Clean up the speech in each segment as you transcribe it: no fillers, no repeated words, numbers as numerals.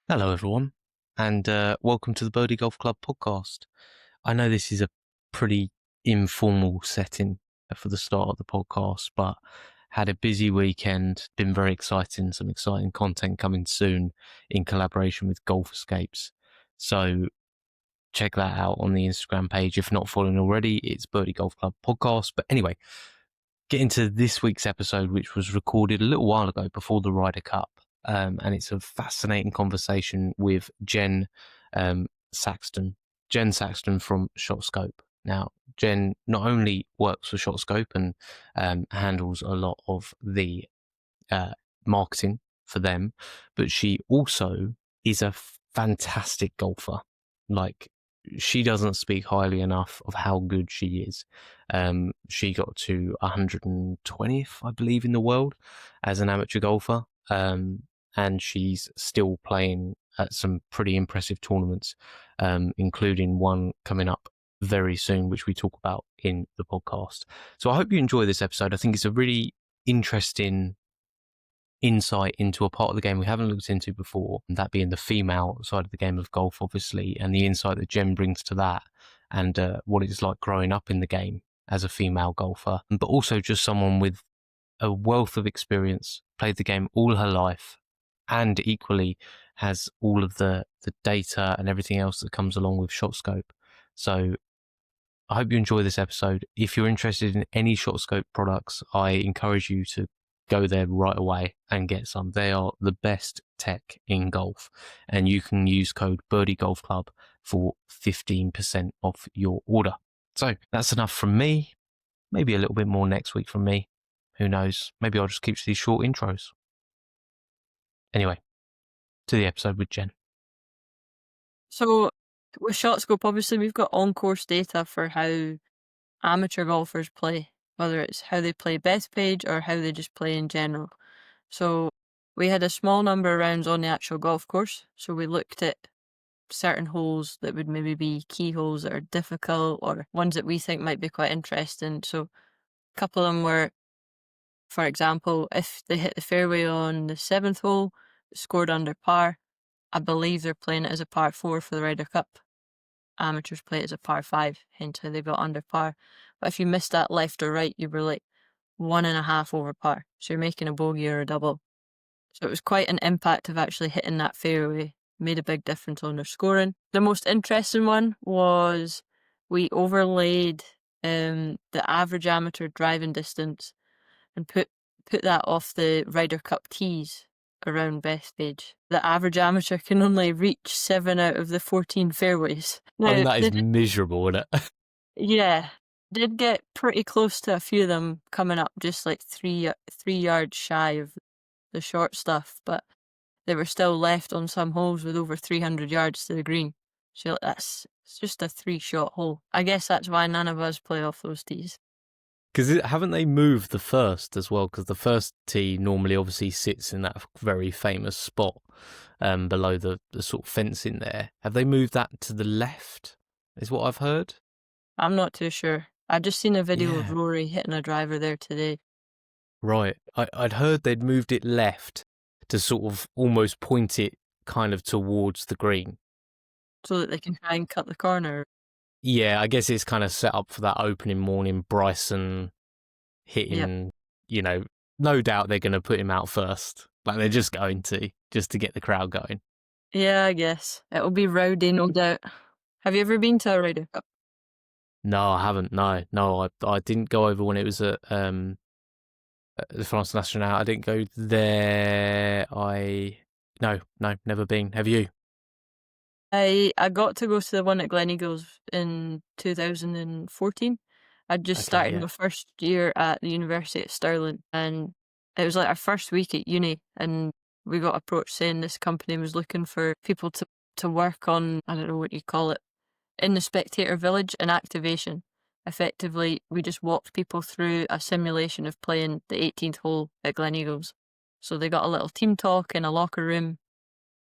Hello, everyone, and welcome to the Birdie Golf Club podcast. I know this is a pretty informal setting for the start of the podcast, but had a busy weekend, been very exciting, some exciting content coming soon in collaboration with Golf Escapes. So check that out on the Instagram page. If not following already, it's Birdie Golf Club podcast. But anyway, get into this week's episode, which was recorded a little while ago before the Ryder Cup. And it's a fascinating conversation with Jen Saxton. Jen Saxton from ShotScope. Now, Jen not only works for ShotScope and handles a lot of the marketing for them, but she also is a fantastic golfer. Like, she doesn't speak highly enough of how good she is. She got to 120th, I believe, in the world as an amateur golfer. And she's still playing at some pretty impressive tournaments, including one coming up very soon, which we talk about in the podcast. So I hope you enjoy this episode. I think it's a really interesting insight into a part of the game we haven't looked into before, that being the female side of the game of golf, obviously, and the insight that Jen brings to that, and what it's like growing up in the game as a female golfer, but also just someone with a wealth of experience, played the game all her life, and equally has all of the data and everything else that comes along with ShotScope. So I hope you enjoy this episode. If you're interested in any ShotScope products, I encourage you to go there right away and get some. They are the best tech in golf, and you can use code Birdie Golf Club for 15% off your order. So that's enough from me. Maybe a little bit more next week from me. Who knows? Maybe I'll just keep to these short intros. Anyway, to the episode with Jen. So with ShotScope, obviously we've got on-course data for how amateur golfers play, whether it's how they play Bethpage or how they just play in general. So we had a small number of rounds on the actual golf course. So we looked at certain holes that would maybe be key holes that are difficult or ones that we think might be quite interesting. So a couple of them were, for example, if they hit the fairway on the 7th hole, scored under par, I believe they're playing it as a par 4 for the Ryder Cup. Amateurs play it as a par 5, hence how they got under par. But if you missed that left or right, you were like 1.5 over par. So you're making a bogey or a double. So it was quite an impact of actually hitting that fairway. Made a big difference on their scoring. The most interesting one was we overlaid the average amateur driving distance and put that off the Ryder Cup tees around Bethpage. The average amateur can only reach 7 out of the 14 fairways. I mean, Now, that is miserable, isn't it? yeah, did get pretty close to a few of them coming up just like three yards shy of the short stuff, but they were still left on some holes with over 300 yards to the green. So it's just a 3-shot hole. I guess that's why none of us play off those tees. Because haven't they moved the first as well? Because the first tee normally obviously sits in that very famous spot below the sort of fencing there. Have they moved that to the left, is what I've heard? I'm not too sure. I just seen a video of Yeah. Rory hitting a driver there today. Right. I'd heard they'd moved it left to sort of almost point it kind of towards the green. So that they can try and cut the corner. Yeah, I guess it's kind of set up for that opening morning. Bryson hitting, no doubt they're going to put him out first. Like they're just going to, just to get the crowd going. Yeah, I guess. It'll be rowdy, no doubt. Have you ever been to a Ryder Cup? No, I haven't. No, I didn't go over when it was at the France National. I didn't go there. No, never been. Have you? I got to go to the one at Gleneagles in 2014. I'd just started Yeah. my first year at the University at Stirling, and it was like our first week at uni, and we got approached saying this company was looking for people to work on, I don't know what you call it, in the spectator village and activation. Effectively, we just walked people through a simulation of playing the 18th hole at Gleneagles. So they got a little team talk in a locker room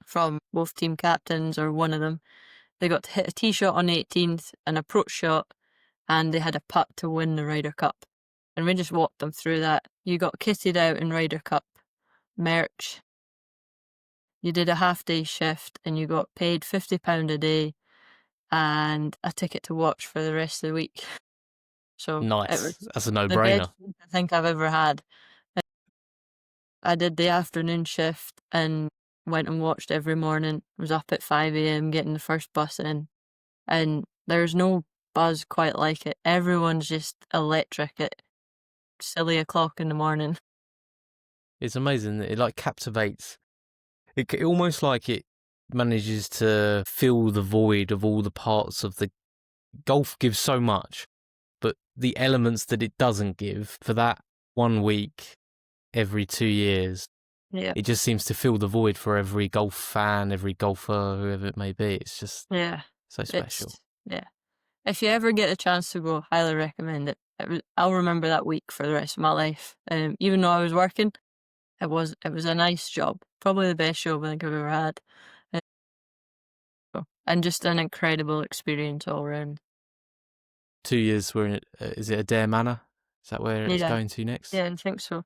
from both team captains or one of them. They got to hit a tee shot on the 18th, an approach shot, and they had a putt to win the Ryder Cup. And we just walked them through that. You got kitted out in Ryder Cup merch. you did a half-day shift and you got paid £50 a day and a ticket to watch for the rest of the week. So it was Nice. That's a the best no-brainer. week I think I've ever had. I did the afternoon shift and went and watched every morning. Was up at 5 a.m. getting the first bus in, and there's no buzz quite like it. Everyone's just electric at silly o'clock in the morning. It's amazing. It like captivates. It almost like it manages to fill the void of all the parts of the golf gives so much, but the elements that it doesn't give for that 1 week every 2 years, Yeah, it just seems to fill the void for every golf fan, every golfer, whoever it may be. It's just yeah. so special. It's yeah. If you ever get a chance to go, highly recommend it. I'll remember that week for the rest of my life. Even though I was working, it was a nice job, probably the best job I think I've ever had, and just an incredible experience all around. 2 years, we're in it. Is it Adair Manor? Is that where it's Yeah, going to next? yeah, I think so.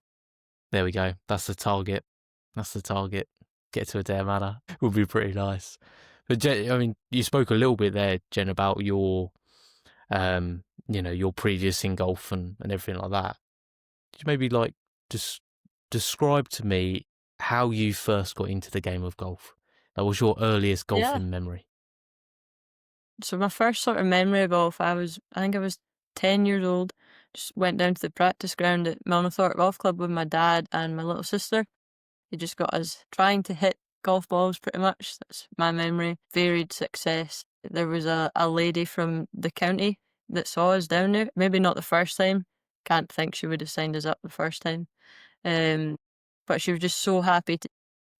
There we go. That's the target. That's the target. Get to Adair Manor would be pretty nice. But Jen, I mean, you spoke a little bit there, Jen, about your, your previous in golf and everything like that. Could you maybe like just describe to me how you first got into the game of golf? That was your earliest Yeah. golfing memory. So my first sort of memory of golf, I think I was 10 years old. Just went down to the practice ground at Milnethorpe Golf Club with my dad and my little sister. He just got us trying to hit golf balls pretty much. That's my memory. Varied success. There was a lady from the county that saw us down there. Maybe not the first time. Can't think she would have signed us up the first time. Um, but she was just so happy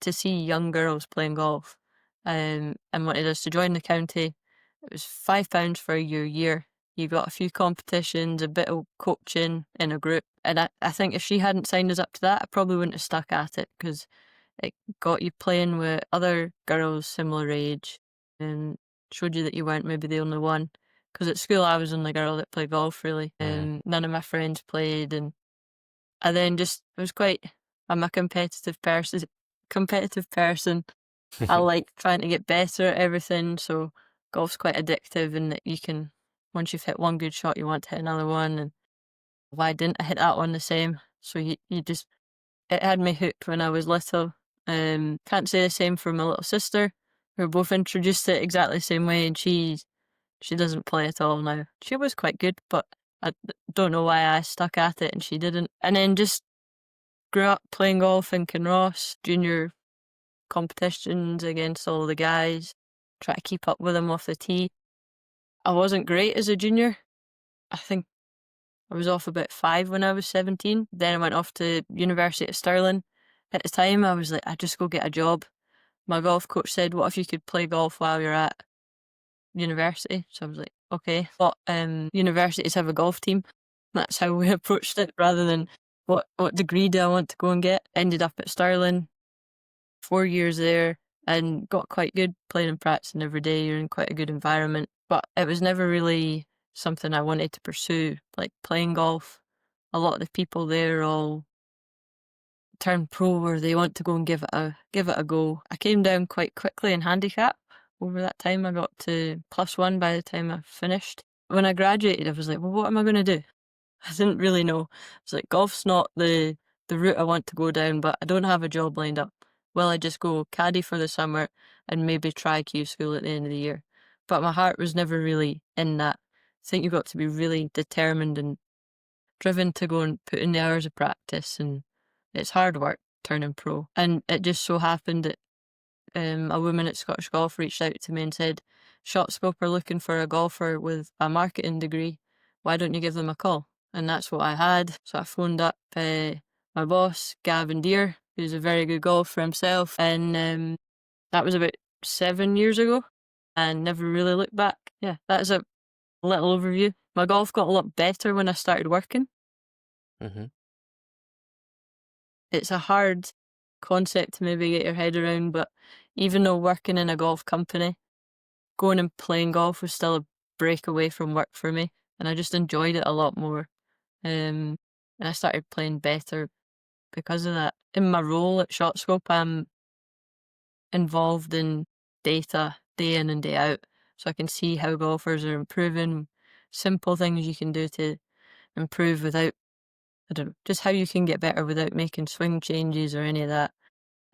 to see young girls playing golf, and wanted us to join the county. It was £5 for your year. You got a few competitions, a bit of coaching in a group, and I think if she hadn't signed us up to that, I probably wouldn't have stuck at it because it got you playing with other girls similar age and showed you that you weren't maybe the only one. Because at school I was the only girl that played golf really, Yeah. and none of my friends played, and I then just it was quite. I'm a competitive person. Competitive person. I like trying to get better at everything. So golf's quite addictive in that you can once you've hit one good shot, you want to hit another one. And why didn't I hit that one the same? So you just it had me hooked when I was little. Can't say the same for my little sister. We were both introduced to it exactly the same way, and she doesn't play at all now. She was quite good, but I don't know why I stuck at it and she didn't. And then just grew up playing golf in Kinross, junior competitions against all the guys, try to keep up with them off the tee. I wasn't great as a junior. I think I was off about 5 when I was 17. Then I went off to University of Stirling. At the time, I was like, I'd just go get a job. My golf coach said, what if you could play golf while you're at university? So I was like, okay. But universities have a golf team. That's how we approached it rather than what degree do I want to go and get. Ended up at Stirling, 4 years there, and got quite good playing and practicing every day. You're in quite a good environment, but it was never really something I wanted to pursue, like playing golf. A lot of the people there all turn pro or they want to go and give it a go. I came down quite quickly in handicap. Over that time, I got to +1 by the time I finished. When I graduated, I was like, well, what am I going to do? I didn't really know. It's like golf's not the route I want to go down, but I don't have a job lined up. Well, I just go caddy for the summer and maybe try Q school at the end of the year. But my heart was never really in that. I think you've got to be really determined and driven to go and put in the hours of practice, and it's hard work turning pro. And it just so happened that a woman at Scottish Golf reached out to me and said, ShotScope are looking for a golfer with a marketing degree. Why don't you give them a call? And that's what I had. So I phoned up my boss, Gavin Deere, who's a very good golfer himself. And that was about 7 years ago and never really looked back. Yeah, that's a little overview. My golf got a lot better when I started working. Mm-hmm. It's a hard concept to maybe get your head around, but even though working in a golf company, going and playing golf was still a break away from work for me, and I just enjoyed it a lot more. And I started playing better because of that. In my role at ShotScope, involved in data day in and day out, so I can see how golfers are improving, simple things you can do to improve without, I don't know, just how you can get better without making swing changes or any of that.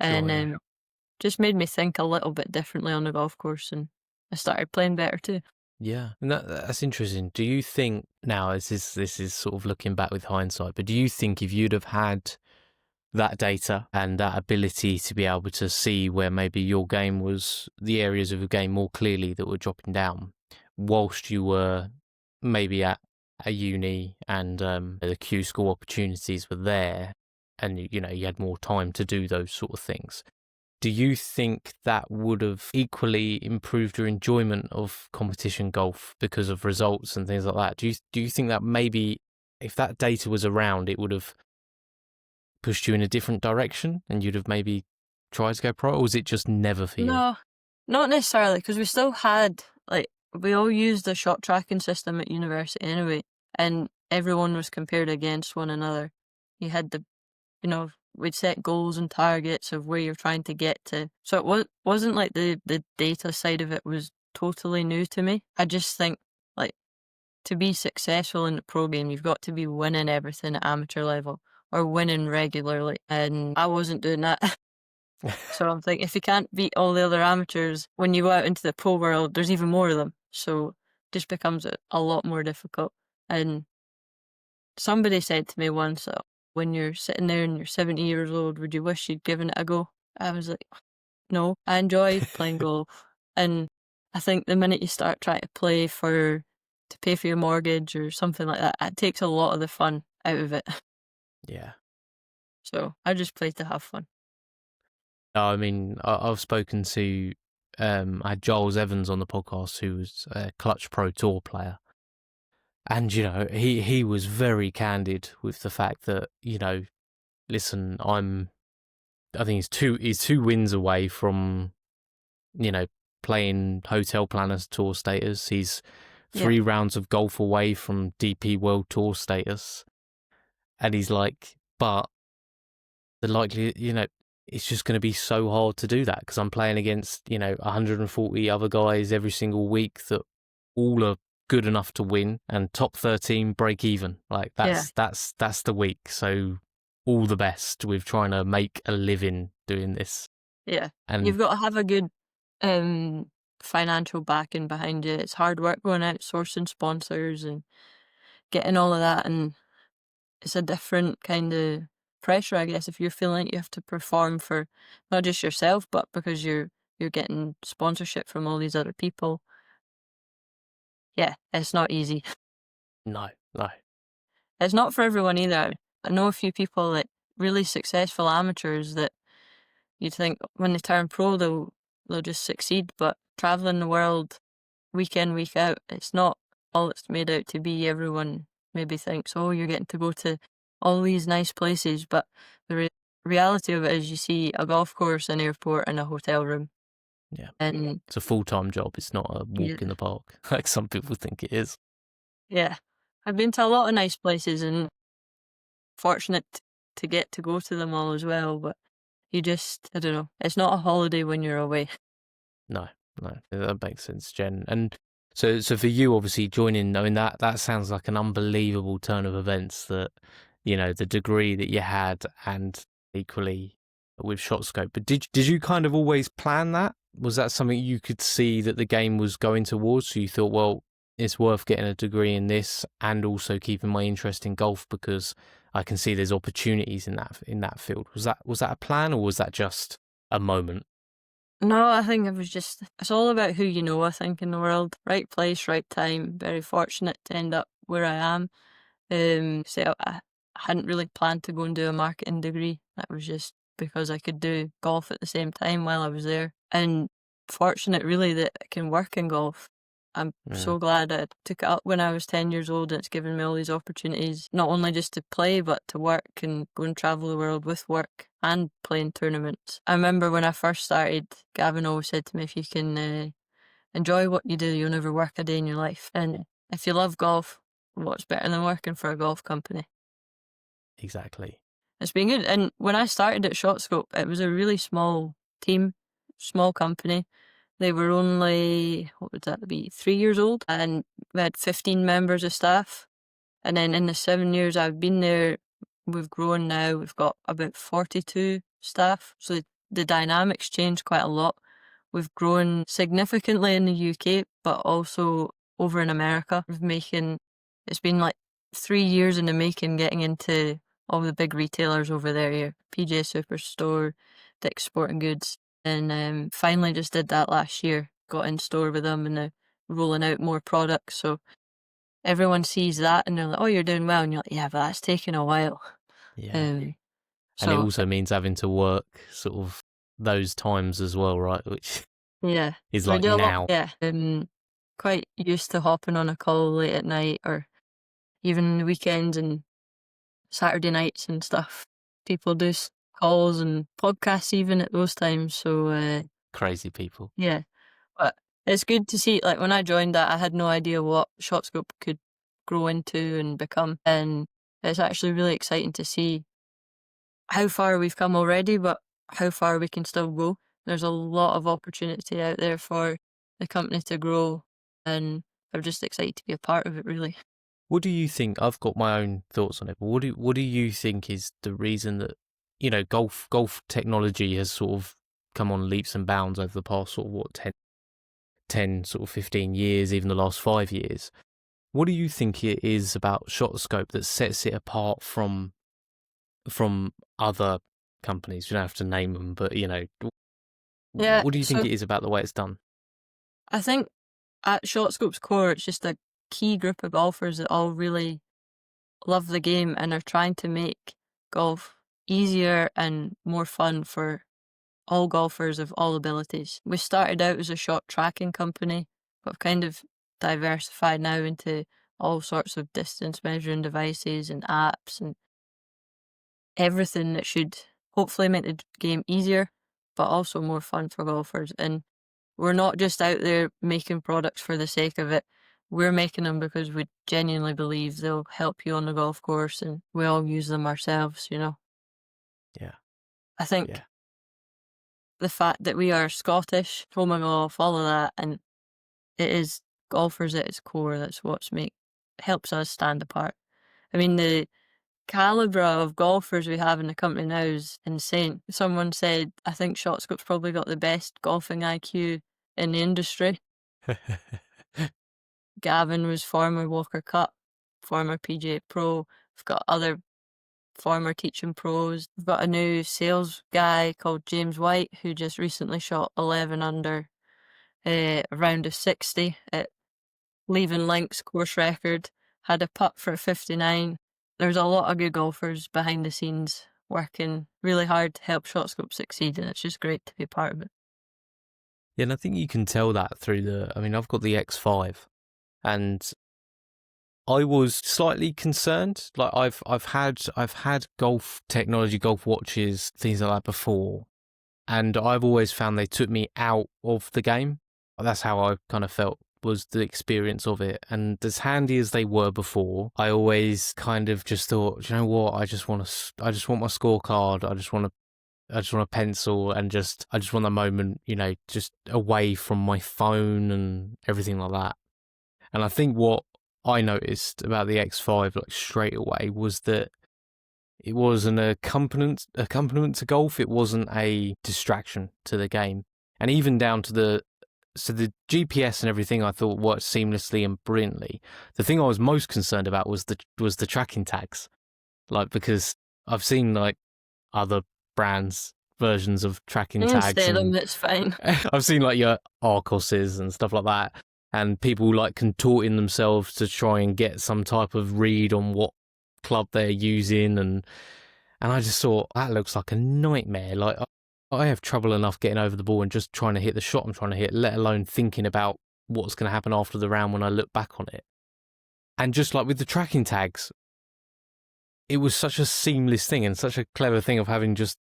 Sure, And yeah. just made me think a little bit differently on the golf course, and I started playing better too. Yeah, and that's interesting. Do you think now, this is sort of looking back with hindsight, but do you think if you'd have had that data and that ability to be able to see where maybe your game was, the areas of the game more clearly that were dropping down, whilst you were maybe at a uni and the Q school opportunities were there, and you had more time to do those sort of things? Do you think that would have equally improved your enjoyment of competition golf because of results and things like that? Do you think that maybe if that data was around, it would have pushed you in a different direction and you'd have maybe tried to go pro, or was it just never for you? No, not necessarily, because we still had, like, we all used the shot tracking system at university anyway, and everyone was compared against one another. You had we'd set goals and targets of where you're trying to get to. So wasn't like the data side of it was totally new to me. I just think, like, to be successful in the pro game, you've got to be winning everything at amateur level or winning regularly, and I wasn't doing that. So I'm thinking, if you can't beat all the other amateurs, when you go out into the pro world, there's even more of them. So it just becomes a lot more difficult. And somebody said to me once, when you're sitting there and you're 70 years old, would you wish you'd given it a go? I was like, no, I enjoy playing golf. And I think the minute you start trying to play to pay for your mortgage or something like that, it takes a lot of the fun out of it. Yeah. So I just play to have fun. I mean, I've spoken to, I had Giles Evans on the podcast, who was a Clutch Pro Tour player. And, he was very candid with the fact that, listen, I think he's two wins away from, you know, playing Hotel Planners Tour status. He's Yeah. 3 rounds of golf away from DP World Tour status. And he's like, but the likely, it's just going to be so hard to do that because I'm playing against, 140 other guys every single week that all are good enough to win, and top 13 break even. Like Yeah. that's the week. So all the best with trying to make a living doing this. Yeah. And You've got to have a good financial backing behind you. It's hard work going out sourcing sponsors and getting all of that, and it's a different kind of pressure, I guess, if you're feeling like you have to perform for not just yourself, but because you're getting sponsorship from all these other people. Yeah, it's not easy. no. It's not for everyone either. I know a few people, like really successful amateurs, that you'd think when they turn pro they'll just succeed, but traveling the world week in, week out, it's not all it's made out to be. Everyone maybe thinks, oh, you're getting to go to all these nice places, but the reality of it is you see a golf course, an airport, and a hotel room. Yeah. And It's a full-time job. It's not a yeah, walk in the park like some people think it is. yeah. I've been to a lot of nice places and fortunate to get to go to them all as well, but you just, I don't know, it's not a holiday when you're away. No, that makes sense, Jen. And so for you, obviously joining, I mean that sounds like an unbelievable turn of events. That the degree that you had, and equally with ShotScope. But did you kind of always plan that? Was that something you could see that the game was going towards? So you thought, well, it's worth getting a degree in this, and also keeping my interest in golf because I can see there's opportunities in that field. Was that a plan, or was that just a moment? No, I think it's all about who you know, I think, in the world. Right place, right time. Very fortunate to end up where I am. So I hadn't really planned to go and do a marketing degree. That was just because I could do golf at the same time while I was there. And fortunate really that I can work in golf. I'm Mm, so glad I took it up when I was 10 years old, and it's given me all these opportunities, not only just to play, but to work and go and travel the world with work and playing tournaments. I remember when I first started, Gavin always said to me, if you can enjoy what you do, you'll never work a day in your life. And if you love golf, what's better than working for a golf company? exactly. It's been good. And when I started at ShotScope, it was a really small team. small company. They were only, what would that be, 3 years old, and we had 15 members of staff. And then in the 7 years I've been there, we've grown now. We've got about 42 staff. So the dynamics changed quite a lot. We've grown significantly in the UK, but also over in America. It's been like 3 years in the making getting into all the big retailers over there, your PJ Superstore, Dick's Sporting Goods. And finally just did that last year. Got in store with them and they're rolling out more products. So everyone sees that and they're like, oh, you're doing well. And you're like, yeah, but that's taken a while. Yeah. And it also means having to work sort of those times as well, right? Which yeah, is we like do a now. lot. Yeah, quite used to hopping on a call late at night or even the weekends and Saturday nights and stuff. People do calls and podcasts even at those times. So Crazy people. yeah, but it's good to see. Like when I joined that, I had no idea what ShotScope could grow into and become, and it's actually really exciting to see how far we've come already, but how far we can still go. There's a lot of opportunity out there for the company to grow, and I'm just excited to be a part of it, really. What do you think? I've got my own thoughts on it, but what do you think is the reason that, you know, golf technology has sort of come on leaps and bounds over the past sort of what 10 sort of 15 years, even the last 5 years? What do you think it is about ShotScope that sets it apart from other companies? You don't have to name them, but you know, Yeah, what do you think so it is about the way it's done? I think at ShotScope's core, it's just a key group of golfers that all really love the game and are trying to make golf easier and more fun for all golfers of all abilities. We started out as a shot tracking company, but have kind of diversified now into all sorts of distance measuring devices and apps and everything that should hopefully make the game easier, but also more fun for golfers. And we're not just out there making products for the sake of it. We're making them because we genuinely believe they'll help you on the golf course, and we all use them ourselves, you know. Yeah, I think yeah, the fact that we are Scottish, home of golf, all of that, and it is golfers at its core. That's helps us stand apart. I mean, the calibre of golfers we have in the company now is insane. Someone said, I think ShotScope's probably got the best golfing IQ in the industry. Gavin was former Walker Cup, former PGA Pro. We've got other former teaching pros. We've got a new sales guy called James White who just recently shot 11 under a round of 60 at Leaving Links course record. Had a putt for 59. There's a lot of good golfers behind the scenes working really hard to help ShotScope succeed, and it's just great to be part of it. yeah. And I think you can tell that through I mean, I've got the X5, and I was slightly concerned. Like I've had golf technology, golf watches, things like that before, and I've always found they took me out of the game. That's how I kind of felt was the experience of it. And as handy as they were before, I always kind of just thought, you know what, I just want my scorecard. I just want a pencil and I just want a moment, you know, just away from my phone and everything like that. And I think what I noticed about the X5 like straight away was that it was an accompaniment to golf. It wasn't a distraction to the game. And even down to the GPS and everything I thought worked seamlessly and brilliantly. The thing I was most concerned about was the tracking tags. Like, because I've seen like other brands versions of tracking tags. Instead of them, it's fine. I've seen like your Arcoses and stuff like that, and people like contorting themselves to try and get some type of read on what club they're using, and I just thought that looks like a nightmare. Like I have trouble enough getting over the ball and just trying to hit the shot I'm trying to hit, let alone thinking about what's going to happen after the round when I look back on it. And just like with the tracking tags, it was such a seamless thing and such a clever thing of having just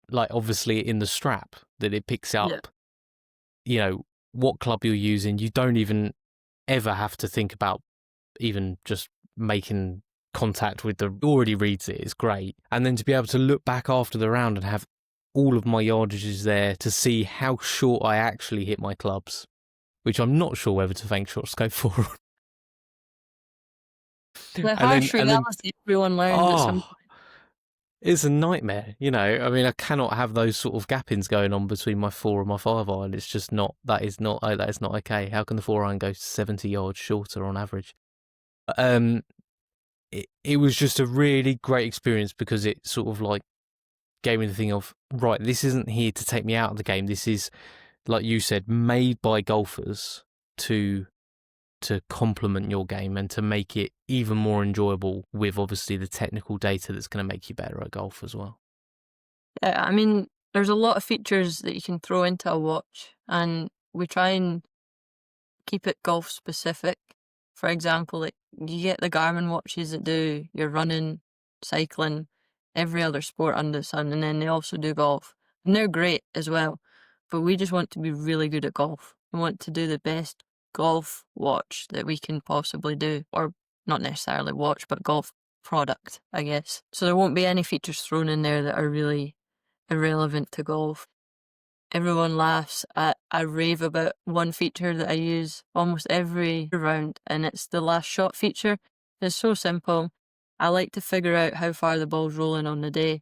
like obviously in the strap that it picks up, you know, what club you're using. You don't even ever have to think about even just making contact with already reads it. It's great. And then to be able to look back after the round and have all of my yardages there to see how short I actually hit my clubs, which I'm not sure whether to thank ShotScope for. The harsh reality everyone learns at some point. It's a nightmare, you know. I mean, I cannot have those sort of gappings going on between my 4 and my 5 iron. It's just not. That is not okay. How can the 4 iron go 70 yards shorter on average? It was just a really great experience because it sort of like gave me the thing of, right, this isn't here to take me out of the game. This is, like you said, made by golfers to complement your game and to make it even more enjoyable with obviously the technical data that's going to make you better at golf as well. Yeah, I mean, there's a lot of features that you can throw into a watch, and we try and keep it golf specific. For example, like you get the Garmin watches that do your running, cycling, every other sport under the sun, and then they also do golf. And they're great as well. But we just want to be really good at golf. We want to do the best golf watch that we can possibly do, or not necessarily watch, but golf product, I guess. So there won't be any features thrown in there that are really irrelevant to golf. Everyone laughs at I rave about one feature that I use almost every round, and it's the last shot feature. It's so simple. I like to figure out how far the ball's rolling on the day.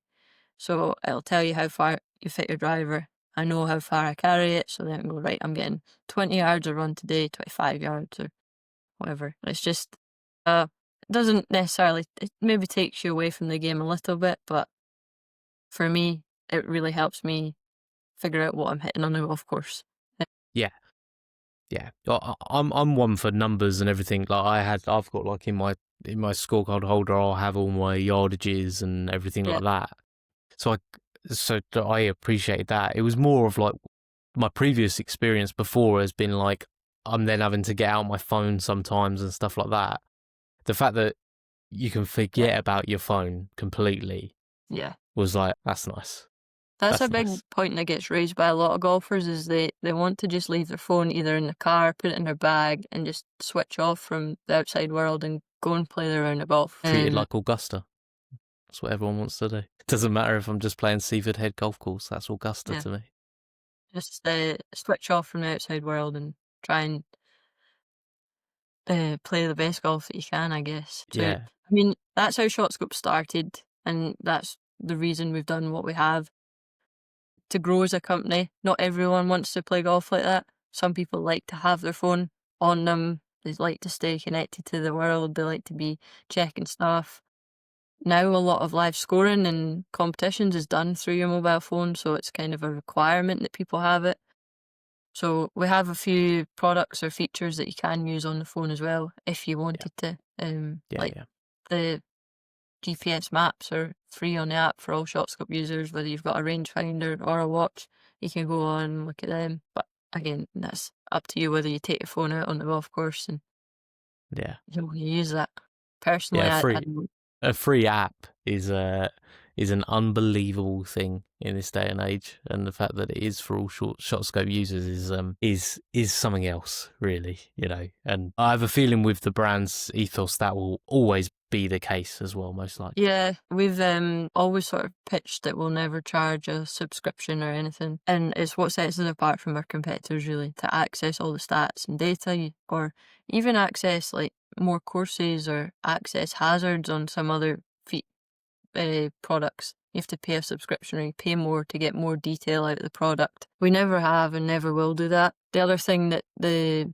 So it'll tell you how far you've hit your driver. I know how far I carry it, so then I go, right, I'm getting 20 yards a run today, 25 yards or whatever. It's just, it doesn't necessarily, it maybe takes you away from the game a little bit, but for me, it really helps me figure out what I'm hitting on a golf course. Yeah. I'm one for numbers and everything. Like I've got like in my scorecard holder, I'll have all my yardages and everything like that. So I appreciate that. It was more of like my previous experience before has been like I'm then having to get out my phone sometimes and stuff like that. The fact that you can forget about your phone completely, was like, that's nice. That's a big point that gets raised by a lot of golfers is they want to just leave their phone either in the car, put it in their bag, and just switch off from the outside world and go and play their round of golf. Treated like Augusta. That's what everyone wants to do. It doesn't matter if I'm just playing Seaford Head Golf Course. That's Augusta to me. Just switch off from the outside world and try and play the best golf that you can, I guess. So, I mean, that's how ShotScope started, and that's the reason we've done what we have. To grow as a company, not everyone wants to play golf like that. Some people like to have their phone on them. They like to stay connected to the world. They like to be checking stuff. Now a lot of live scoring and competitions is done through your mobile phone, so it's kind of a requirement that people have it. So we have a few products or features that you can use on the phone as well if you wanted to. The GPS maps are free on the app for all ShotScope users, whether you've got a rangefinder or a watch, you can go on and look at them. But again, that's up to you whether you take your phone out on the golf course and you use that. Personally, a free app is an unbelievable thing in this day and age, and the fact that it is for all ShotScope users is something else, really, you know. And I have a feeling with the brand's ethos that will always be the case as well, most likely. Yeah, we've always sort of pitched that we'll never charge a subscription or anything, and it's what sets us apart from our competitors, really, to access all the stats and data, or even access like more courses or access hazards on some other products. You have to pay a subscription or you pay more to get more detail out of the product. We never have and never will do that. The other thing that the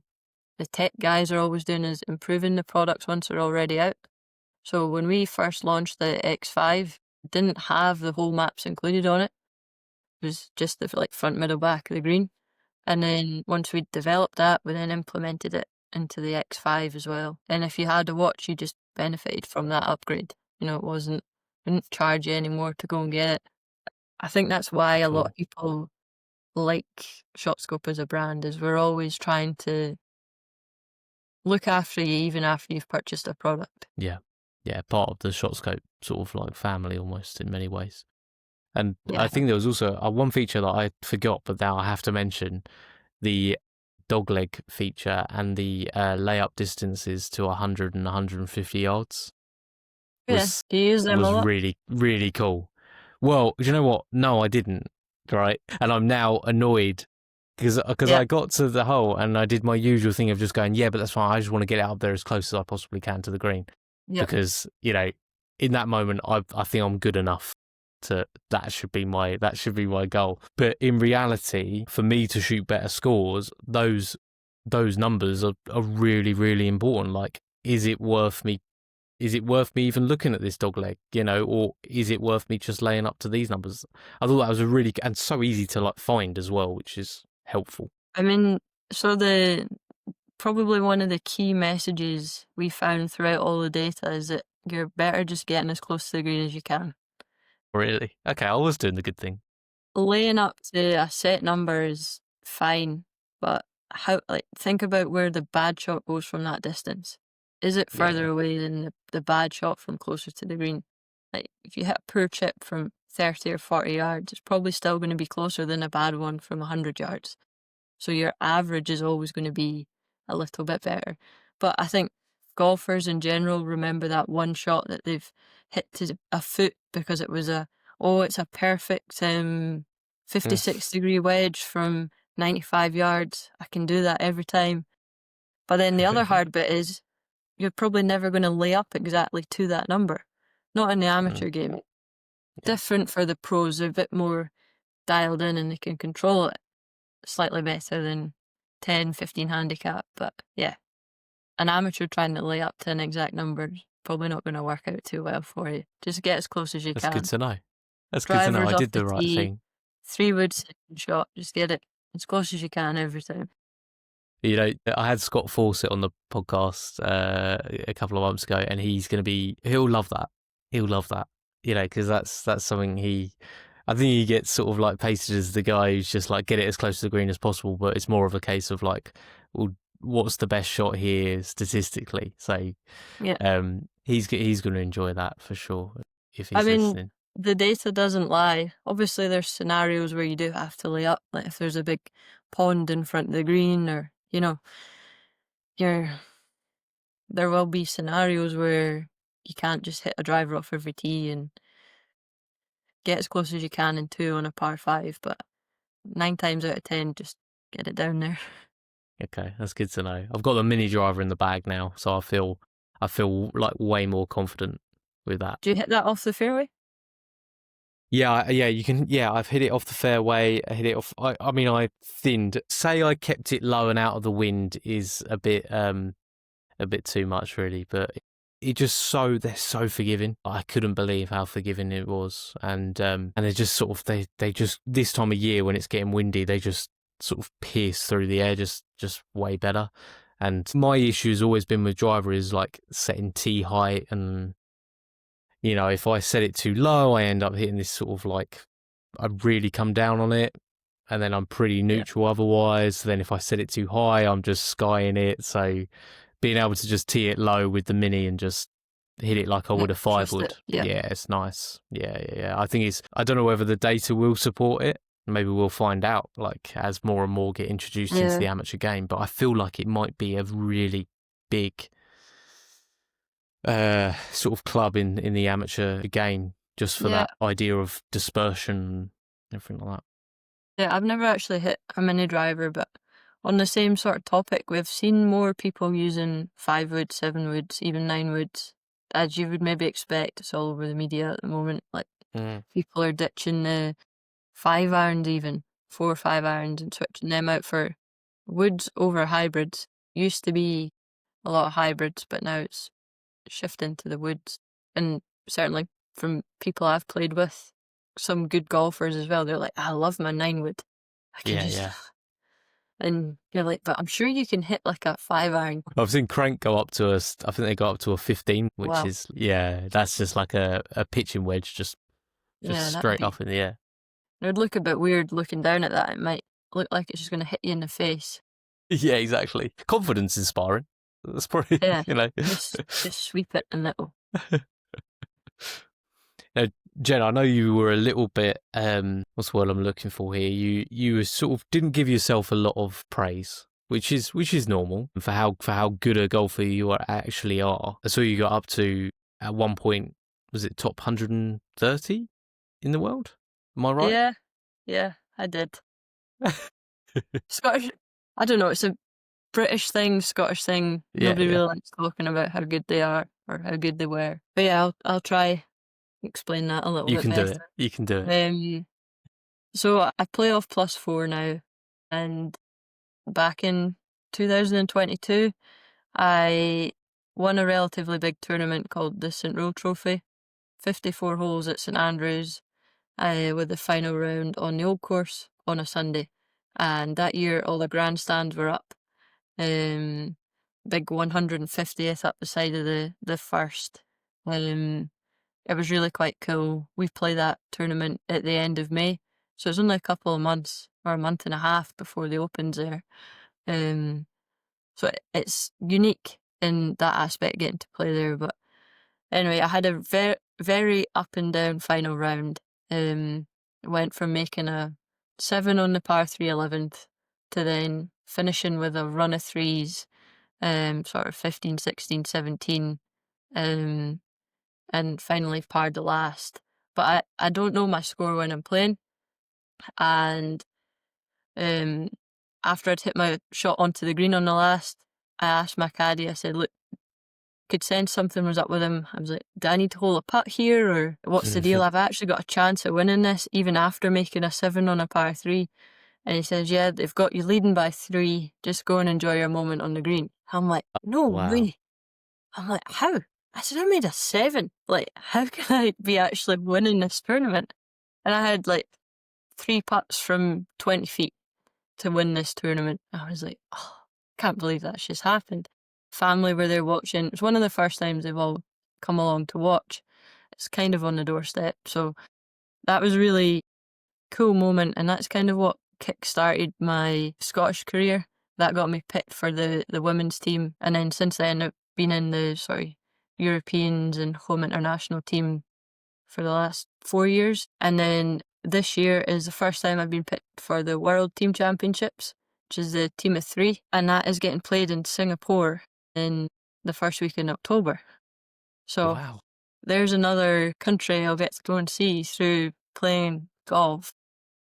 tech guys are always doing is improving the products once they're already out. So when we first launched the X5, it didn't have the whole maps included on it. It was just the like front, middle, back of the green. And then once we developed that, we then implemented it into the X5 as well. And if you had a watch, you just benefited from that upgrade. You know, wouldn't charge you anymore to go and get it. I think that's why a lot of people like ShotScope as a brand, is we're always trying to look after you even after you've purchased a product. Yeah, part of the ShotScope sort of like family almost in many ways. And I think there was also one feature that I forgot, but now I have to mention, the dogleg feature and the layup distances to 100 and 150 yards. Do you use them a lot? Really, really cool. Well, do you know what? No, I didn't. right? And I'm now annoyed because Yeah, I got to the hole and I did my usual thing of just going, yeah, but that's fine. I just want to get it up there as close as I possibly can to the green yeah. because in that moment I think I'm good enough to that should be my goal. But in reality, for me to shoot better scores, those numbers are really, really important. Like, is it worth me even looking at this dog leg, or is it worth me just laying up to these numbers? I thought that was and so easy to like find as well, which is helpful. I mean, so probably one of the key messages we found throughout all the data is that you're better just getting as close to the green as you can. Really? Okay, I was doing the good thing. Laying up to a set number is fine, but think about where the bad shot goes from that distance. Is it further Yeah. away than the bad shot from closer to the green? Like, if you hit a poor chip from 30 or 40 yards, it's probably still going to be closer than a bad one from 100 yards. So your average is always going to be a little bit better. But I think golfers in general remember that one shot that they've hit to a foot because it was it's a perfect 56-degree wedge from 95 yards. I can do that every time. But then the other hard bit is you're probably never going to lay up exactly to that number. Not in the amateur game. Yeah. Different for the pros. They're a bit more dialed in and they can control it slightly better than 10, 15 handicap. But yeah, an amateur trying to lay up to an exact number is probably not going to work out too well for you. Just get as close as you That's good can. to know. That's good to know. Drivers I off did the the right tee, thing. 3-wood second shot. Just get it as close as you can every time. I had Scott Fawcett on the podcast a couple of months ago, and he'll love that. He'll love that, because that's something I think he gets sort of like pasted as the guy who's just like get it as close to the green as possible, but it's more of a case of like, well, what's the best shot here statistically? So, Yeah. he's going to enjoy that for sure if I he's mean, listening. the data doesn't lie. Obviously, there's scenarios where you do have to lay up, like if there's a big pond in front of the green, or there will be scenarios where you can't just hit a driver off every tee and get as close as you can in 2 on a par 5. But 9 times out of 10, just get it down there. Okay, that's good to know. I've got the mini driver in the bag now, so I feel like way more confident with that. Do you hit that off the fairway? Yeah, you can. Yeah, I've hit it off the fairway. I hit it off. I mean, I thinned. Say I kept it low and out of the wind is a bit too much, really. But they're so forgiving. I couldn't believe how forgiving it was, and they just sort of they just this time of year when it's getting windy, they just sort of pierce through the air just way better. And my issue has always been with driver is like setting tee height and. If I set it too low, I end up hitting this sort of like, I really come down on it and then I'm pretty neutral otherwise. Then if I set it too high, I'm just skying it. So being able to just tee it low with the mini and just hit it like I would a 5 wood. Yeah. It's nice. Yeah. I think I don't know whether the data will support it. Maybe we'll find out like as more and more get introduced into the amateur game. But I feel like it might be a really big sort of club in the amateur game just for that idea of dispersion and everything like that. Yeah, I've never actually hit a mini driver, but on the same sort of topic, we've seen more people using 5 wood, 7 woods, even 9 woods, as you would maybe expect. It's all over the media at the moment. Like people are ditching the 5 irons, even 4 or 5 irons, and switching them out for woods over hybrids. Used to be a lot of hybrids, but now it's shifting to the woods. And certainly from people I've played with, some good golfers as well, they're like, I love my 9 wood. I can And you're like, but I'm sure you can hit like a 5 iron. I've seen Crank go up to I think they got up to a 15, which is, that's just like a pitching wedge, just straight up in the air. It would look a bit weird looking down at that. It might look like it's just going to hit you in the face. Yeah, exactly. Confidence inspiring. That's probably, just sweep it a little. Now, Jen, I know you were a little bit, what's the word I'm looking for here? You sort of didn't give yourself a lot of praise, which is normal for how good a golfer you actually are. I saw you got up to, at one point, was it top 130 in the world? Am I right? Yeah. Yeah, I did. Scottish, I don't know, it's a British thing, Scottish thing. Yeah, Nobody yeah. really likes talking about how good they are or how good they were. But yeah, I'll try explain that a little You bit can do it. better. You can do it. So I play off +4 now, and back in 2022, I won a relatively big tournament called the St. Roe Trophy, 54 holes at St. Andrews, with the final round on the old course on a Sunday. And that year, all the grandstands were up. Big 150th up the side of the first. It was really quite cool. We play that tournament at the end of May, so it's only a couple of months or a month and a half before the Opens there. Um, so it's unique in that aspect, getting to play there. But anyway, I had a very, very up and down final round. Went from making a 7 on the par 3 11th to then finishing with a run of threes, sort of 15, 16, 17, and finally parred the last. But I don't know my score when I'm playing, and um, after I'd hit my shot onto the green on the last, I asked my caddy, I said, look, could sense something was up with him. I was like, do I need to hold a putt here, or what's the deal? I've actually got a chance of winning this, even after making a 7 on a par 3. And he says, yeah, they've got you leading by 3. Just go and enjoy your moment on the green. I'm like, no Wow. way. I'm like, how? I said, I made a 7. Like, how can I be actually winning this tournament? And I had like 3 putts from 20 feet to win this tournament. I was like, oh, can't believe that's just happened. Family were there watching. It's one of the first times they've all come along to watch. It's kind of on the doorstep. So that was really cool moment, and that's kind of what kick-started my Scottish career. That got me picked for the women's team, and then since then I've been in the Europeans and home international team for the last 4 years, and then this year is the first time I've been picked for the World Team Championships, which is the team of 3, and that is getting played in Singapore in the first week in October. So Wow. there's another country I'll get to go and see through playing golf.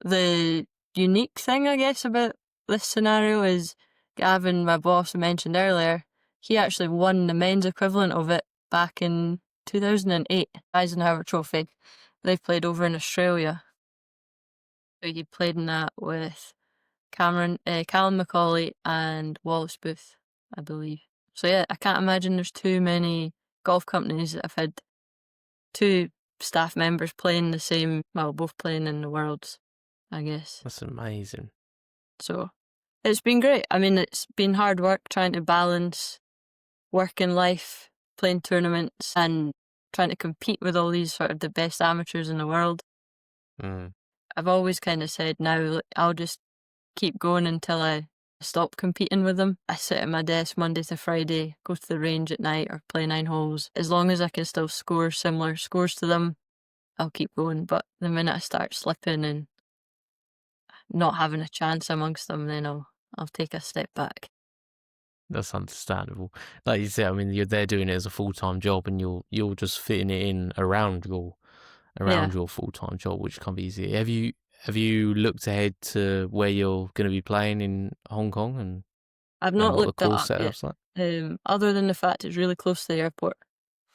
The unique thing, I guess, about this scenario is Gavin, my boss I mentioned earlier, he actually won the men's equivalent of it back in 2008, Eisenhower Trophy. They played over in Australia. So he played in that with Callum McCauley and Wallace Booth, I believe. So yeah, I can't imagine there's too many golf companies that have had 2 staff members playing the same, well, both playing in the Worlds, I guess. That's amazing. So it's been great. I mean, it's been hard work trying to balance work and life, playing tournaments, and trying to compete with all these sort of the best amateurs in the world. Mm. I've always kind of said now, look, I'll just keep going until I stop competing with them. I sit at my desk Monday to Friday, go to the range at night or play 9 holes. As long as I can still score similar scores to them, I'll keep going. But the minute I start slipping and not having a chance amongst them, then I'll take a step back. That's understandable. Like you said, I mean, they're doing it as a full-time job, and you're just fitting it in around Yeah. your full-time job, which can be easy. Have you looked ahead to where you're going to be playing in Hong Kong I've and not what the looked that course up yet. setup's like? Other than the fact it's really close to the airport,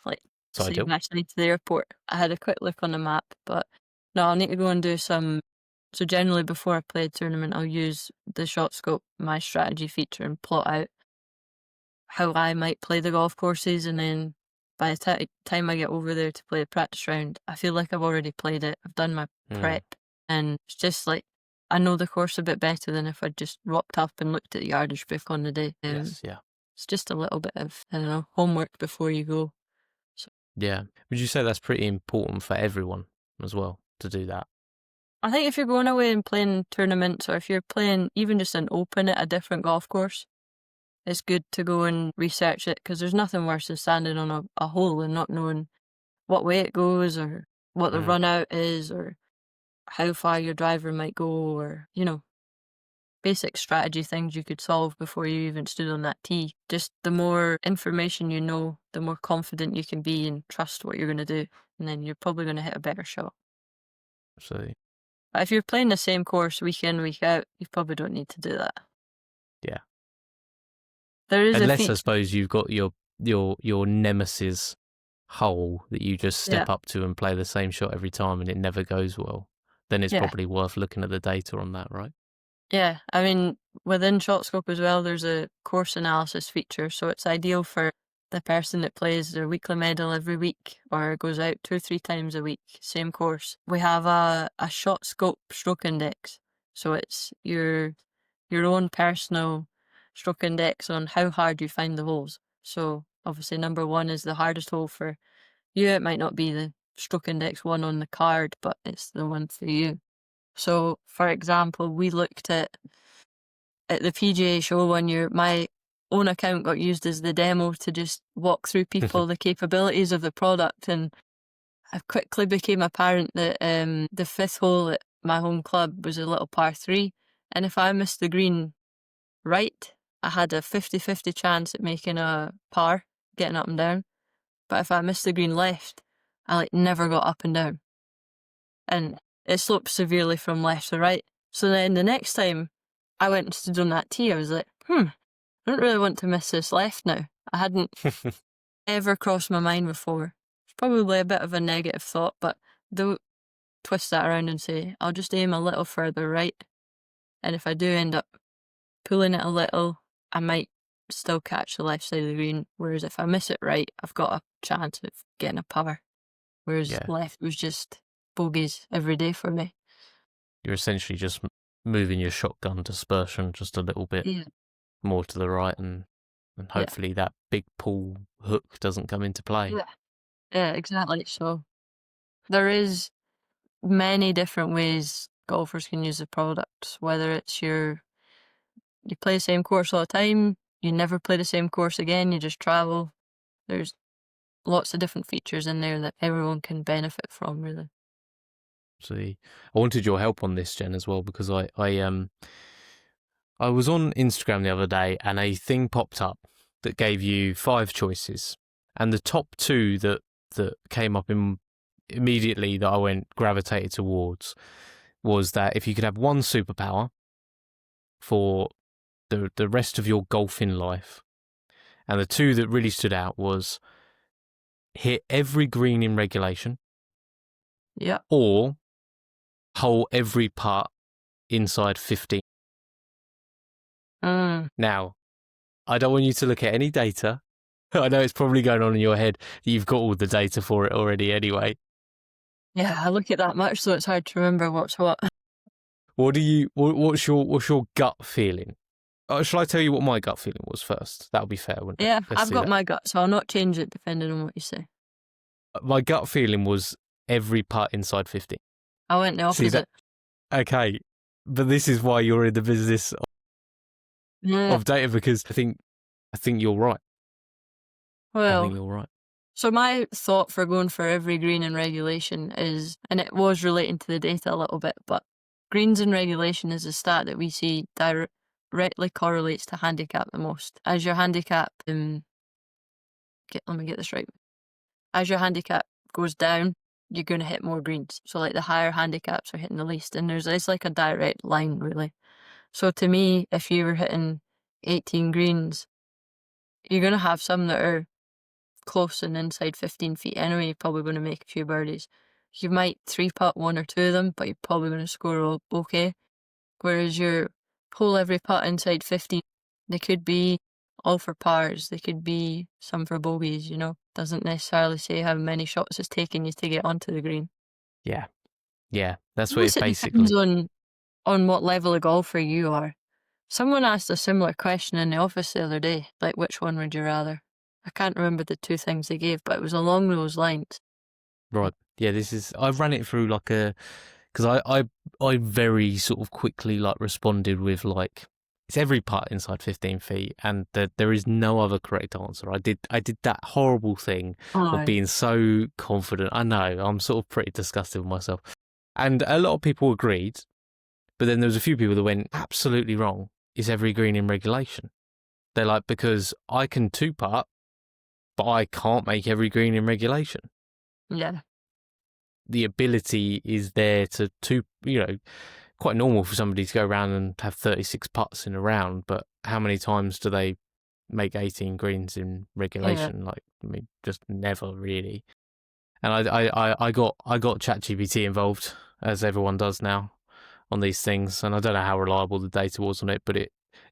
like It's sitting ideal. actually to the airport. I had a quick look on the map, but no, I'll need to go and do some. So generally, before I play a tournament, I'll use the ShotScope, my strategy feature, and plot out how I might play the golf courses, and then by the time I get over there to play a practice round, I feel like I've already played it. I've done my Mm. prep, and it's just like I know the course a bit better than if I just rocked up and looked at the yardage book on the day. Yes, yeah. It's just a little bit of, I don't know, homework before you go. So Yeah. Would you say that's pretty important for everyone as well to do that? I think if you're going away and playing tournaments, or if you're playing even just an open at a different golf course, it's good to go and research it, because there's nothing worse than standing on a hole and not knowing what way it goes, or what the Mm. run out is, or how far your driver might go, or, basic strategy things you could solve before you even stood on that tee. Just the more information you know, the more confident you can be and trust what you're going to do. And then you're probably going to hit a better shot. Absolutely. But if you're playing the same course week in, week out, you probably don't need to do that. Yeah. There is Unless, a I feature. suppose, you've got your nemesis hole that you just step up to and play the same shot every time and it never goes well. Then it's Yeah. probably worth looking at the data on that, right? Yeah, I mean, within ShotScope as well, there's a course analysis feature, so it's ideal for the person that plays their weekly medal every week or goes out 2 or 3 times a week, same course. We have a ShotScope stroke index, so it's your own personal stroke index on how hard you find the holes. So obviously number 1 is the hardest hole for you. It might not be the stroke index 1 on the card, but it's the one for you. So, for example, we looked at the PGA show 1 year. My own account got used as the demo to just walk through people the capabilities of the product, and it quickly became apparent that the 5th hole at my home club was a little par 3, and if I missed the green right, I had a 50-50 chance at making a par, getting up and down. But if I missed the green left, I never got up and down. And it sloped severely from left to right. So then the next time I went and stood on that tee, I was like, I don't really want to miss this left now. I hadn't ever crossed my mind before. It's probably a bit of a negative thought, but don't twist that around and say, I'll just aim a little further right. And if I do end up pulling it a little, I might still catch the left side of the green. Whereas if I miss it right, I've got a chance of getting a par. Whereas left was just bogeys every day for me. You're essentially just moving your shotgun dispersion just a little bit more to the right, and hopefully that big pull hook doesn't come into play. Yeah, exactly. So there is many different ways golfers can use the product, whether it's you play the same course all the time, you never play the same course again, you just travel. There's lots of different features in there that everyone can benefit from, really. See, I wanted your help on this, Jen, as well, because I was on Instagram the other day and a thing popped up that gave you 5 choices, and the top 2 that came up immediately that I gravitated towards was that if you could have one superpower for the rest of your golfing life, and the 2 that really stood out was hit every green in regulation, or hole every putt inside 15. Now, I don't want you to look at any data. I know it's probably going on in your head. You've got all the data for it already anyway. Yeah, I look at that much, so it's hard to remember what's what. What's your gut feeling? Shall I tell you what my gut feeling was first? That'll be fair, wouldn't it? Yeah, I've got my gut, so I'll not change it depending on what you say. My gut feeling was every putt inside 15. I went the opposite. Okay, but this is why you're in the business of data, because I think you're right. Well, I think you're right. So my thought for going for every green in regulation is, and it was relating to the data a little bit, but greens in regulation is a stat that we see directly correlates to handicap the most. As your handicap, let me get this right. As your handicap goes down, you're going to hit more greens. So the higher handicaps are hitting the least, and it's like a direct line, really. So to me, if you were hitting 18 greens, you're going to have some that are close and inside 15 feet anyway. You're probably going to make a few birdies. You might 3-putt 1 or 2 of them, but you're probably going to score okay. Whereas your pull every putt inside 15, they could be all for pars, they could be some for bogeys, doesn't necessarily say how many shots it's taking you to get onto the green. Yeah, that's what it's basically. It depends on what level of golfer you are. Someone asked a similar question in the office the other day, which one would you rather? I can't remember the 2 things they gave, but it was along those lines. Right. Yeah, I've ran it through because I very sort of quickly responded with it's every putt inside 15 feet, and there is no other correct answer. I did that horrible thing of being so confident. I know, I'm sort of pretty disgusted with myself. And a lot of people agreed, but then there was a few people that went absolutely wrong. It's every green in regulation. They're because I can 2-putt, but I can't make every green in regulation. Yeah. the ability is there to quite normal for somebody to go around and have 36 putts in a round, but how many times do they make 18 greens in regulation? Yeah. Like, I mean, just never really. And I got ChatGPT involved, as everyone does now, on these things, and I don't know how reliable the data was on it, but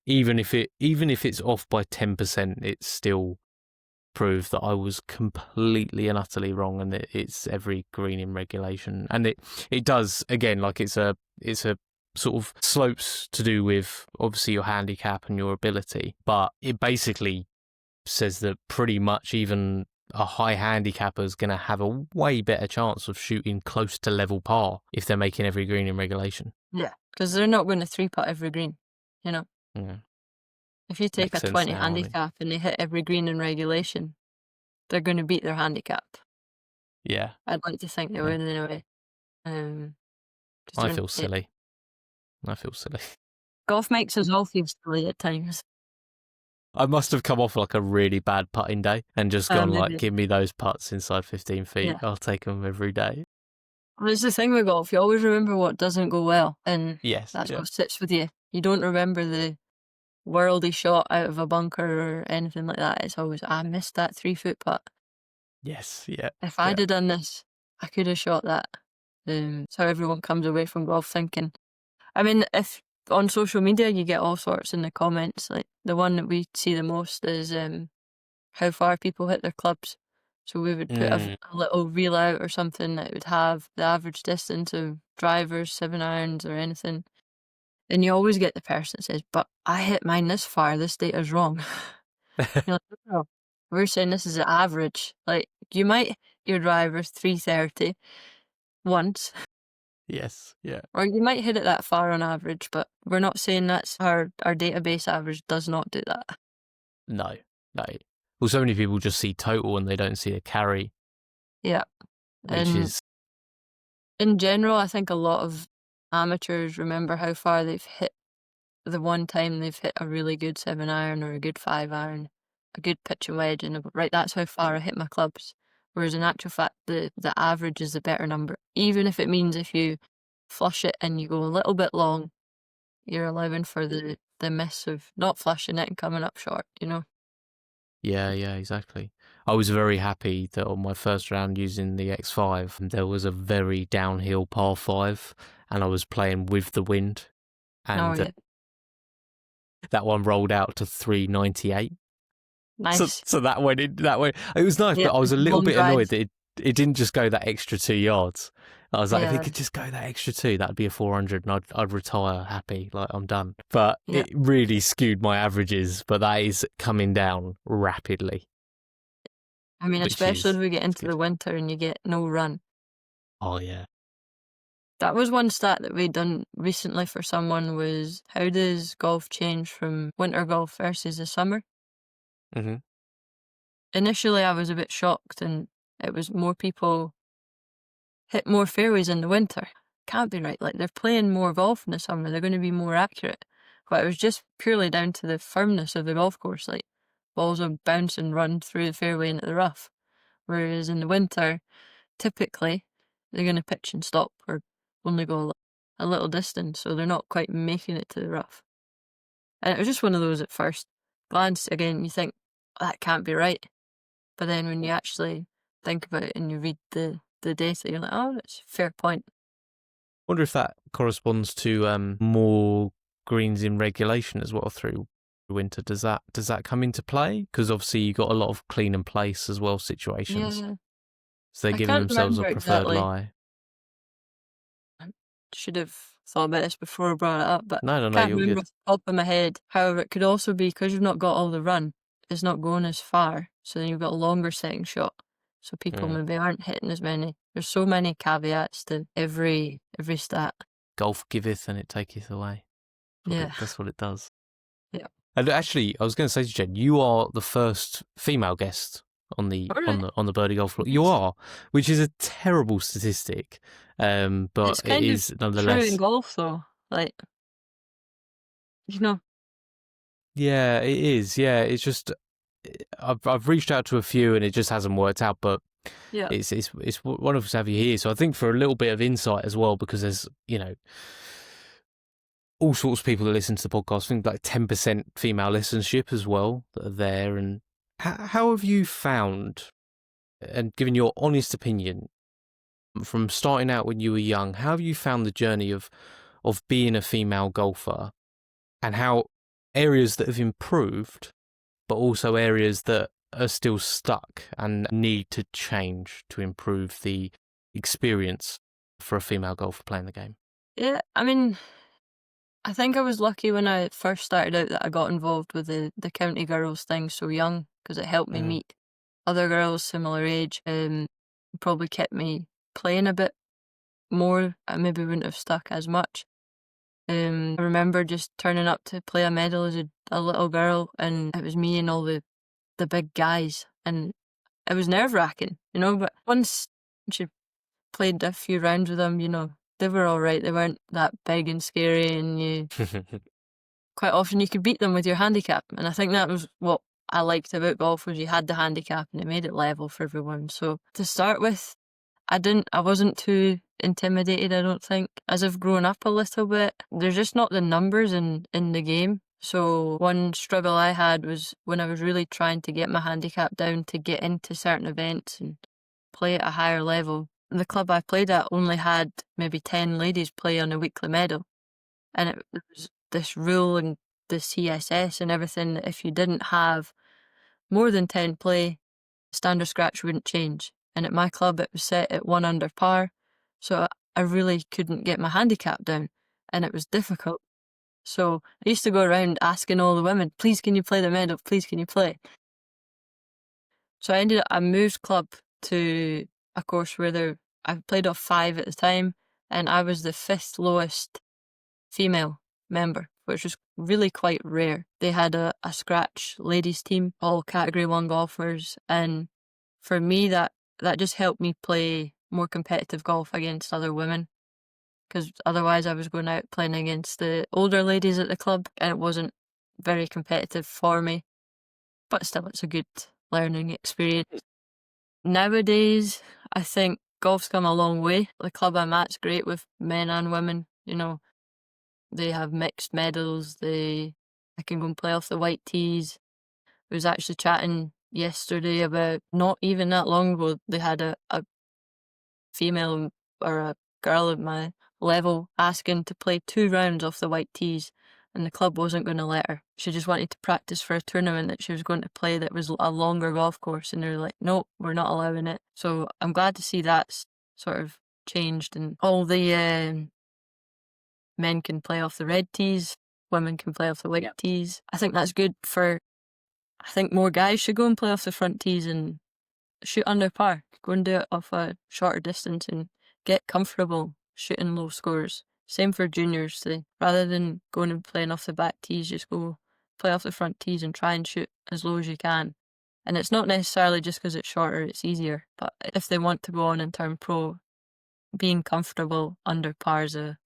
even if it's off by 10%, it's still proved that I was completely and utterly wrong, and it's every green in regulation, and it does, again, like it's a sort of slopes to do with obviously your handicap and your ability, but it basically says that pretty much even a high handicapper is going to have a way better chance of shooting close to level par if they're making every green in regulation. Yeah, because they're not going to 3-putt every green, Yeah. If you take Makes a sense 20 now, I mean. handicap and they hit every green in regulation, they're going to beat their handicap. Yeah. I'd like to think they would anyway. I feel silly. Golf makes us all feel silly at times. I must have come off like a really bad putting day and just gone like, Maybe. give me those putts inside 15 feet. Yeah. I'll take them every day. Well, it's the thing with golf. You always remember what doesn't go well, and Yes. that's Yeah. what sits with you. You don't remember the worldy shot out of a bunker or anything like that. It's always, I missed that 3-foot putt. Yes. Yeah. If I'd have done this, I could have shot that. So everyone comes away from golf thinking. I mean, if on social media you get all sorts in the comments, like the one that we see the most is how far people hit their clubs. So we would put a little reel out or something that would have the average distance of drivers, 7-irons or anything. And you always get the person that says, but I hit mine this far, this data's wrong. You're like, no, we're saying this is the average. Like, you might hit your driver 330 once. Yes. Yeah. Or you might hit it that far on average, but we're not saying that's our database average does not do that. No. Well, so many people just see total and they don't see a carry. Yeah. Which is... In general, I think a lot of amateurs remember how far they've hit the one time they've hit a really good 7-iron or a good 5-iron, a good pitch and wedge, and right, that's how far I hit my clubs. Whereas in actual fact, the average is the better number. Even if it means if you flush it and you go a little bit long, you're allowing for the miss of not flushing it and coming up short, Yeah, exactly. I was very happy that on my first round using the X5, there was a very downhill par 5, and I was playing with the wind, and that one rolled out to 398. Nice. So that went in, it was nice, but I was a little bit annoyed that it didn't just go that extra 2 yards. I was like, if it could just go that extra 2, that'd be a 400, and I'd retire happy, like I'm done. But it really skewed my averages, but that is coming down rapidly. I mean, especially as we get into the winter and you get no run. Oh, yeah. That was one stat that we'd done recently for someone was, how does golf change from winter golf versus the summer? Mm-hmm. Initially, I was a bit shocked, and it was more people hit more fairways in the winter. Can't be right. Like, they're playing more golf in the summer. They're going to be more accurate. But it was just purely down to the firmness of the golf course. Like, balls will bounce and run through the fairway into the rough. Whereas in the winter, typically, they're going to pitch and stop or only go a little distance, so they're not quite making it to the rough. And it was just one of those at first glance. Again, you think, that can't be right. But then when you actually think about it and you read the data, you're like, oh, that's a fair point. I wonder if that corresponds to more greens in regulation as well through winter. Does that come into play? Because obviously you got a lot of clean and place as well situations. Yeah. So they're giving themselves a preferred lie. I should have thought about this before I brought it up, but no, I can't you're remember good. off the top of my head. However, it could also be because you've not got all the run, it's not going as far, so then you've got a longer setting shot. So people maybe aren't hitting as many. There's so many caveats to every stat. Golf giveth and it taketh away. That's what it does. Yeah. And actually, I was going to say to Jen, you are the first female guest on the Birdie Golf Club. You are, which is a terrible statistic, but it's kind it is nonetheless. True in golf, though, like, Yeah, it is. Yeah, it's just I've reached out to a few and it just hasn't worked out. But Yeah. It's wonderful to have you here. So I think for a little bit of insight as well, because there's, you know, all sorts of people that listen to the podcast. I think like 10% female listenership as well that are there. And how have you found, and given your honest opinion, from starting out when you were young, how have you found the journey of being a female golfer, and how areas that have improved, but also areas that are still stuck and need to change to improve the experience for a female golfer playing the game? Yeah, I mean, I think I was lucky when I first started out that I got involved with the county girls thing so young, because it helped me meet other girls similar age. Probably kept me playing a bit more. I maybe wouldn't have stuck as much. I remember just turning up to play a medal as a little girl, and it was me and all the big guys, and it was nerve-wracking, you know, but once you played a few rounds with them, you know, they were all right. They weren't that big and scary, and quite often you could beat them with your handicap, and I think that was what I liked about golf, was you had the handicap and it made it level for everyone. So to start with, I wasn't too intimidated, I don't think. As I've grown up a little bit, there's just not the numbers in the game. So one struggle I had was when I was really trying to get my handicap down to get into certain events and play at a higher level. The club I played at only had maybe 10 ladies play on a weekly medal. And it was this rule and the CSS and everything that if you didn't have more than 10 play, standard scratch wouldn't change. And at my club, it was set at 1 under par. So I really couldn't get my handicap down, and it was difficult. So I used to go around asking all the women, please can you play the medal? Please can you play? So I moved club to a course where I played off 5 at the time, and I was the 5th lowest female member, which was really quite rare. They had a scratch ladies team, all category 1 golfers, and for me that just helped me play more competitive golf against other women, because otherwise I was going out playing against the older ladies at the club and it wasn't very competitive for me, but still it's a good learning experience. Nowadays I think golf's come a long way. The club I'm at's great with men and women, you know. They have mixed medals. I can go and play off the white tees. I was actually chatting yesterday about, not even that long ago, they had a female or a girl at my level asking to play 2 rounds off the white tees, and the club wasn't going to let her. She just wanted to practice for a tournament that she was going to play that was a longer golf course, and they're like, nope, we're not allowing it. So I'm glad to see that's sort of changed, and all the men can play off the red tees, women can play off the white tees. I think that's good I think more guys should go and play off the front tees and shoot under par. Go and do it off a shorter distance and get comfortable shooting low scores. Same for juniors. Rather than going and playing off the back tees, just go play off the front tees and try and shoot as low as you can. And it's not necessarily just because it's shorter, it's easier. But if they want to go on and turn pro, being comfortable under par is a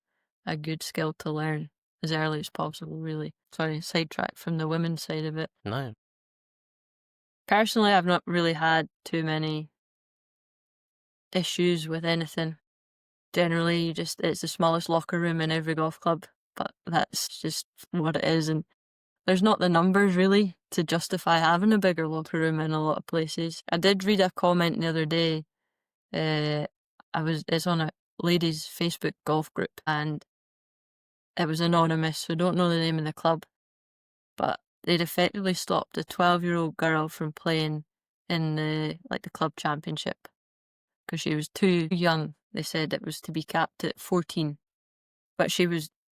good skill to learn as early as possible, really. Sorry, sidetrack from the women's side of it. No. Personally, I've not really had too many issues with anything. Generally, it's the smallest locker room in every golf club, but that's just what it is. And there's not the numbers really to justify having a bigger locker room in a lot of places. I did read a comment the other day. It's on a ladies' Facebook golf group, and it was anonymous, so I don't know the name of the club, but they'd effectively stopped a 12-year-old girl from playing in the club championship because she was too young. They said it was to be capped at 14, but she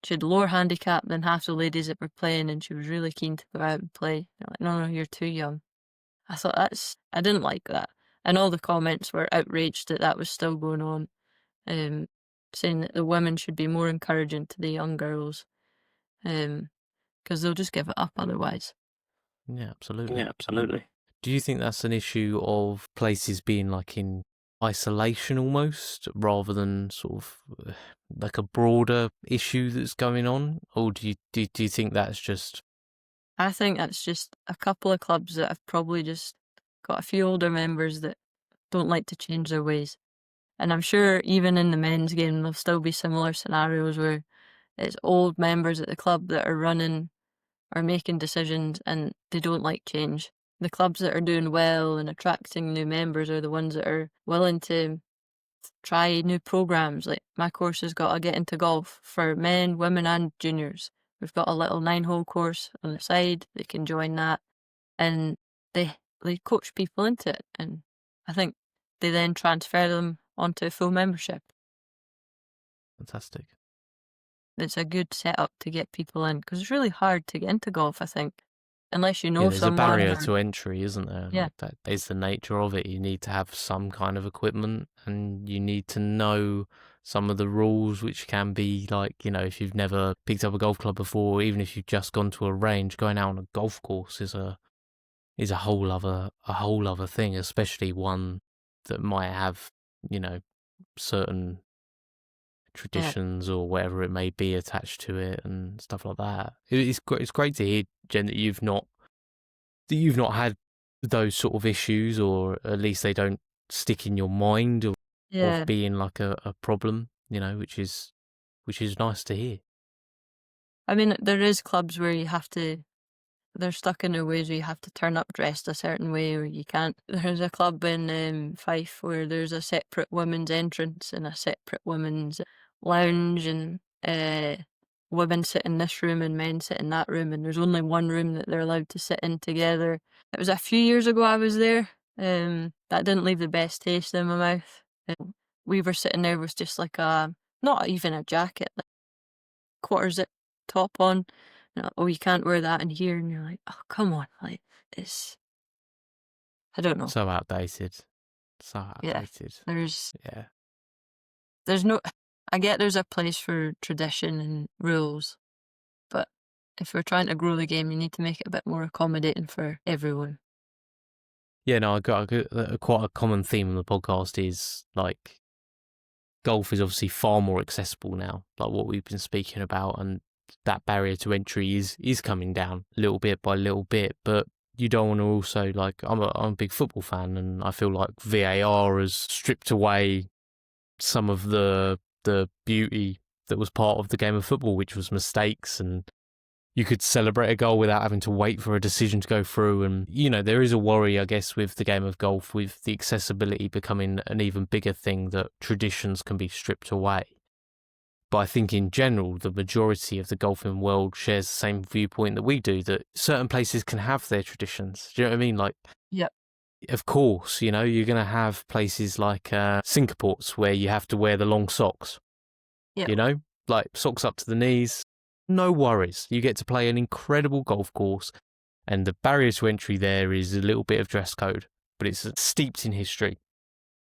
had lower handicap than half the ladies that were playing, and she was really keen to go out and play. They're like, no, you're too young. I thought I didn't like that, and all the comments were outraged that was still going on, saying that the women should be more encouraging to the young girls, because they'll just give it up otherwise. Yeah, absolutely. Yeah, absolutely. Do you think that's an issue of places being like in isolation almost, rather than sort of like a broader issue that's going on, or do you think that's just? I think that's just a couple of clubs that have probably just got a few older members that don't like to change their ways. And I'm sure even in the men's game, there'll still be similar scenarios where it's old members at the club that are running or making decisions and they don't like change. The clubs that are doing well and attracting new members are the ones that are willing to try new programs. Like my course has got a get into golf for men, women, and juniors. We've got a little 9-hole course on the side. They can join that, and they coach people into it. And I think they then transfer them onto full membership. Fantastic. It's a good setup to get people in because it's really hard to get into golf. I think unless you know Yeah, there's a someone. barrier Or, to entry, isn't there? yeah, Like that is the nature of it. You need to have some kind of equipment and you need to know some of the rules, which can be like, if you've never picked up a golf club before, even if you've just gone to a range, going out on a golf course is a whole other thing, especially one that might have, certain yeah, traditions or whatever it may be attached to it and stuff like that. It's great to hear, Jen, that you've not had those sort of issues, or at least they don't stick in your mind of yeah. being like a problem, which is nice to hear. I mean, there is clubs where you have to. They're stuck in their ways where you have to turn up dressed a certain way, or you can't. There's a club in Fife where there's a separate women's entrance and a separate women's lounge, and women sit in this room and men sit in that room, and there's only one room that they're allowed to sit in together. It was a few years ago I was there. That didn't leave the best taste in my mouth. We were sitting there with just like not even a jacket, like quarter zip top on. Oh, you can't wear that in here, and you're like, oh, come on, like it's. I don't know. So outdated. Yeah, there's Yeah. no. I get there's a place for tradition and rules, but if we're trying to grow the game, you need to make it a bit more accommodating for everyone. Yeah, no, I got quite a common theme on the podcast is like golf is obviously far more accessible now, like what we've been speaking about, and that barrier to entry is coming down little bit by little bit. But you don't want to also, like, I'm a big football fan, and I feel like VAR has stripped away some of the beauty that was part of the game of football, which was mistakes, and you could celebrate a goal without having to wait for a decision to go through. And, there is a worry, I guess, with the game of golf, with the accessibility becoming an even bigger thing, that traditions can be stripped away. But I think in general, the majority of the golfing world shares the same viewpoint that we do, that certain places can have their traditions. Do you know what I mean? Like, Yep. of course, you're going to have places like Singaports where you have to wear the long socks, Yep. like socks up to the knees. No worries. You get to play an incredible golf course, and the barrier to entry there is a little bit of dress code, but it's steeped in history.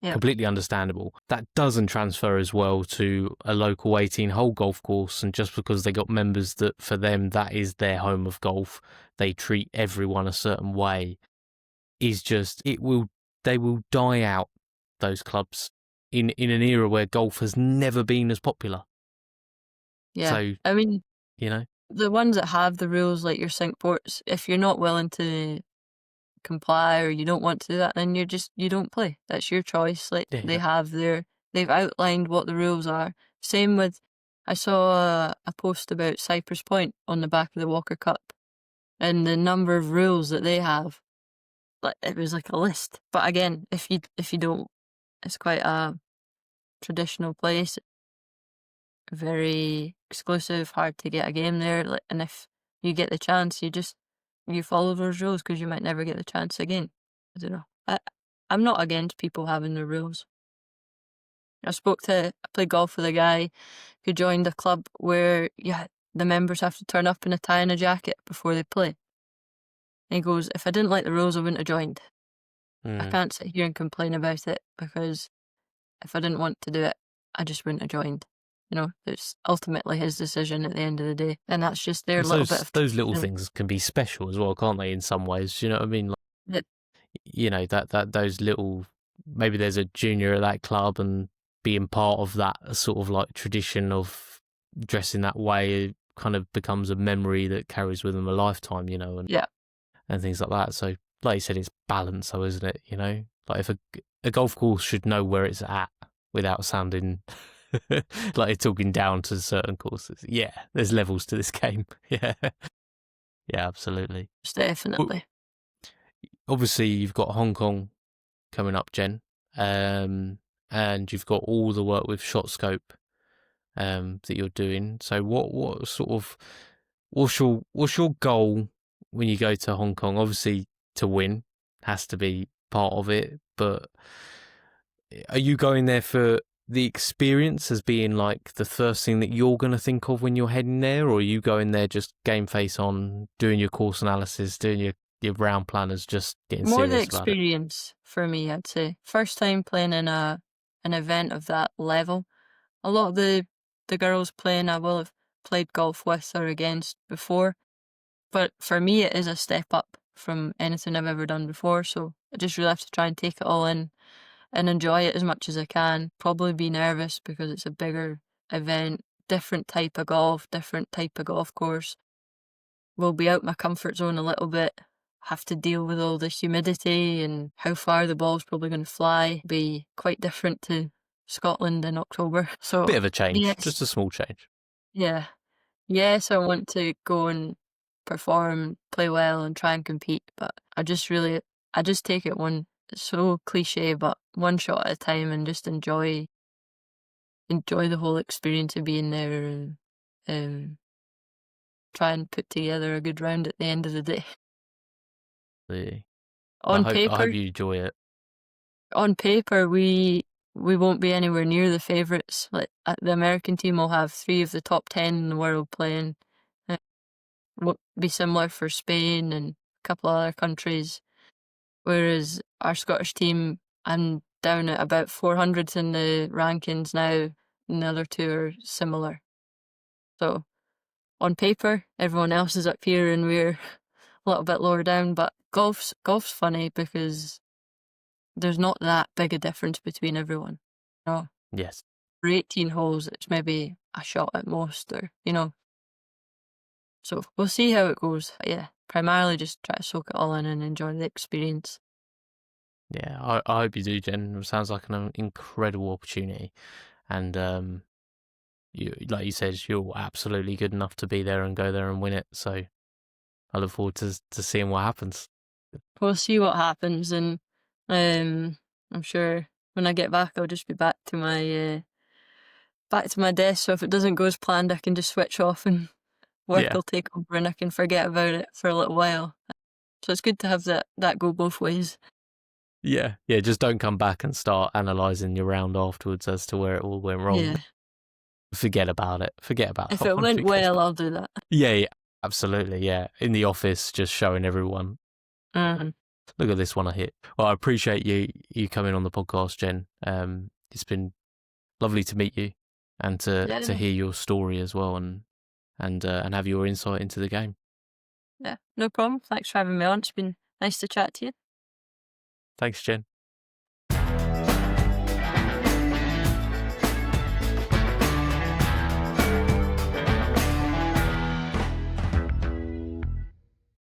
Yep. Completely understandable. That doesn't transfer as well to a local 18-hole golf course, and just because they got members that for them that is their home of golf, they treat everyone a certain way, is just, they will die out, those clubs, in an era where golf has never been as popular. Yeah. So, I mean, the ones that have the rules, like your Syncports, if you're not willing to comply or you don't want to do that, then you don't play. That's your choice. Like yeah. they've outlined what the rules are. Same with, I saw a post about Cypress Point on the back of the Walker Cup, and the number of rules that they have. Like it was like a list. But again, if you don't, it's quite a traditional place, very exclusive, hard to get a game there. Like, and if you get the chance, you follow those rules because you might never get the chance again. I don't know. I'm not against people having their rules. I played golf with a guy who joined a club where the members have to turn up in a tie and a jacket before they play. And he goes, if I didn't like the rules, I wouldn't have joined. I can't sit here and complain about it because if I didn't want to do it, I just wouldn't have joined. It's ultimately his decision at the end of the day, and that's just their little bit of those little things can be special as well, can't they? In some ways, you know what I mean? Like, that those little, maybe there's a junior at that club, and being part of that sort of like tradition of dressing that way kind of becomes a memory that carries with them a lifetime, and things like that. So, like you said, it's balance, though, isn't it? Like if a golf course should know where it's at without sounding like you're talking down to certain courses. Yeah, there's levels to this game. Yeah, yeah, absolutely. Well, Definitely. obviously, you've got Hong Kong coming up, Jen, and you've got all the work with ShotScope that you're doing. So, what sort of what's your goal when you go to Hong Kong? Obviously, to win has to be part of it, but are you going there for the experience as being like the first thing that you're going to think of when you're heading there, or are you going there just game face on, doing your course analysis, doing your round planners, just getting More the serious about it? experience for me, I'd say. First time playing in an event of that level. A lot of the girls playing I will have played golf with or against before, but for me it is a step up from anything I've ever done before, so I just really have to try and take it all in and enjoy it as much as I can. Probably be nervous because it's a bigger event, different type of golf, different type of golf course. Will be out my comfort zone a little bit. Have to deal with all the humidity and how far the ball's probably going to fly. Be quite different to Scotland in October. Bit So of a change, yes, just a small change. yeah, yes, I want to go and perform, play well, and try and compete. But I just take it one. It's so cliche, but one shot at a time, and just enjoy the whole experience of being there, and um, try and put together a good round at the end of the day. Really. On I hope paper, you enjoy it. we won't be anywhere near the favourites. Like the American team will have 3 of the top 10 in the world playing. It won't be similar for Spain and a couple of other countries. Whereas our Scottish team, I'm down at about 400th in the rankings now, and the other two are similar. So on paper, everyone else is up here and we're a little bit lower down. But golf's funny because there's not that big a difference between everyone. You know, Yes. for 18 holes, it's maybe a shot at most, or so we'll see how it goes. But yeah, primarily just try to soak it all in and enjoy the experience. Yeah, I hope you do, Jen. It sounds like an incredible opportunity, and you, like you said, you're absolutely good enough to be there and go there and win it. So I look forward to seeing what happens. We'll see what happens, and I'm sure when I get back, I'll just be back to my desk. So if it doesn't go as planned, I can just switch off and work Yeah, will take over, and I can forget about it for a little while. So it's good to have that go both ways. yeah, yeah. Just don't come back and start analysing your round afterwards as to where it all went wrong. Yeah. Forget about it. Forget about If that it one. went well, I'll do that. Yeah, yeah, absolutely. Yeah, in the office, just showing everyone. Mhm. Look at this one I hit. Well, I appreciate you coming on the podcast, Jen. It's been lovely to meet you and to Yeah, hear your story as well, and have your insight into the game. yeah, no problem. Thanks for having me on. It's been nice to chat to you. Thanks, Jen.